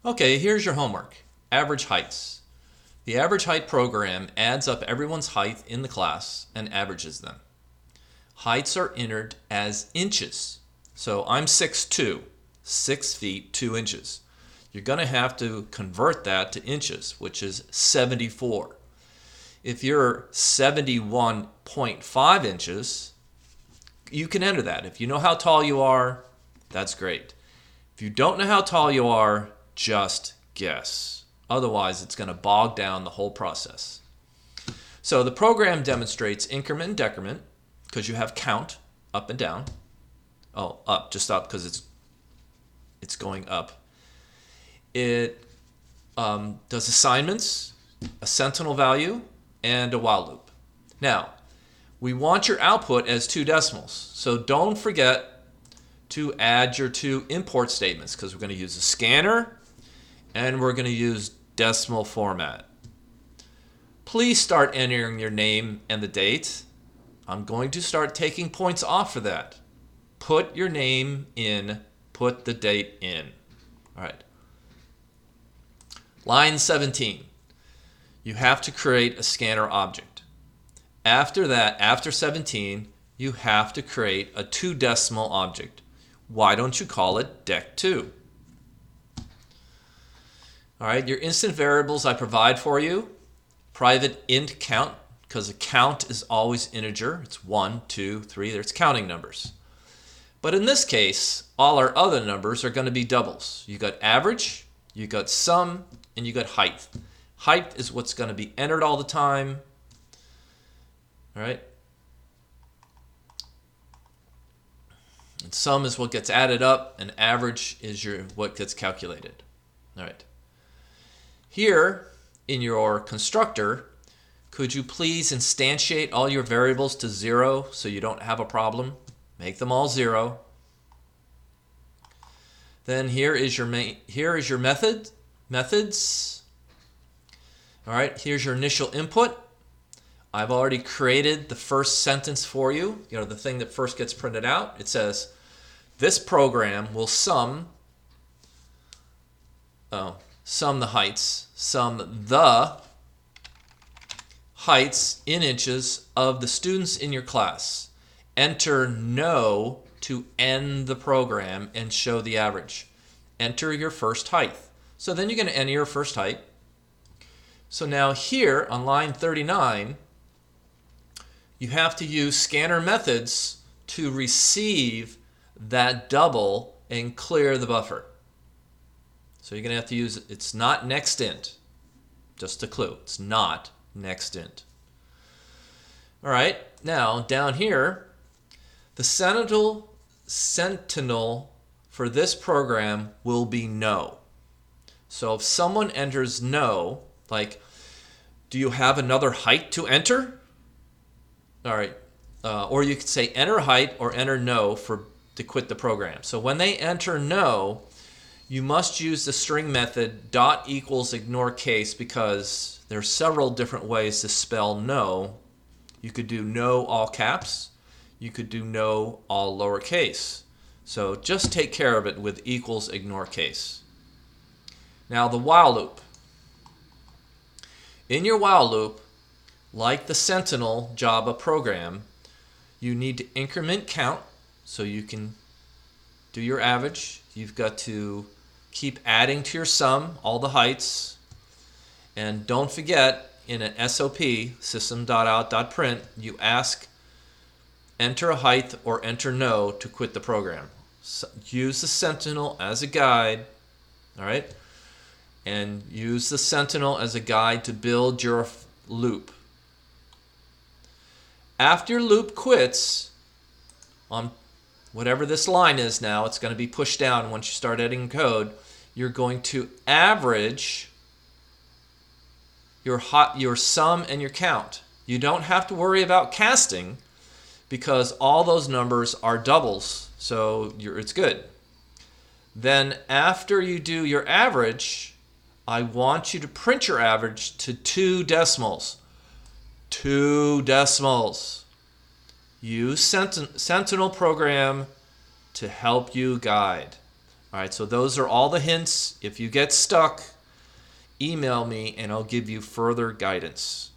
Okay, here's your homework. Average heights. The average height program adds up everyone's height in the class and averages them. Heights are entered as inches. So I'm 6'2", 6 feet 2 inches. You're going to have to convert that to inches, which is 74. If you're 71.5 inches, you can enter that. If you know how tall you are, that's great. If you don't know how tall you are, just guess. Otherwise, it's going to bog down the whole process. So the program demonstrates increment and decrement because you have count up and down. Oh, up, just up because it's going up. It does assignments, a sentinel value, and a while loop. Now, we want your output as 2 decimals. So don't forget to add your 2 import statements because we're going to use a scanner and we're going to use decimal format. Please start entering your name and the date. I'm going to start taking points off for that. Put your name in, put the date in. All right. Line 17. You have to create a scanner object. After that, after 17, you have to create a 2 decimal object. Why don't you call it dec2? All right, your instant variables I provide for you. Private int count, because a count is always integer. It's 1, 2, 3. There's counting numbers. But in this case, all our other numbers are going to be doubles. You got average, you got sum, and you got height. Height is what's going to be entered all the time. All right. And sum is what gets added up, and average is what gets calculated. All right. Here in your constructor, could you please instantiate all your variables to 0 so you don't have a problem? Make them all 0. Then here is your methods. All right, here's your initial input. I've already created the first sentence for you, the thing that first gets printed out. It says, this program will sum the heights in inches of the students in your class. Enter no to end the program and show the average. Enter your first height. So then you're going to enter your first height. So now here on line 39, you have to use scanner methods to receive that double and clear the buffer. So you're going to have to use, it's not next int. Just a clue, it's not next int. All right, now down here, the sentinel for this program will be no. So if someone enters no, like, do you have another height to enter? All right, or you could say enter height or enter no to quit the program. So when they enter no, you must use the string method dot equals ignore case because there are several different ways to spell no. You could do no all caps. You could do no all lowercase. So just take care of it with equals ignore case. Now the while loop. In your while loop, like the Sentinel Java program, you need to increment count so you can do your average. You've got to keep adding to your sum, all the heights. And don't forget, in an SOP, system.out.print, you ask enter a height or enter no to quit the program. So use the Sentinel as a guide, all right? And use the Sentinel as a guide to build your loop. After your loop quits, on whatever this line is now, it's going to be pushed down once you start editing code. You're going to average your sum and your count. You don't have to worry about casting because all those numbers are doubles, so it's good. Then after you do your average, I want you to print your average to 2 decimals. 2 decimals. Use Sentinel program to help you guide. All right, so those are all the hints. If you get stuck, email me and I'll give you further guidance.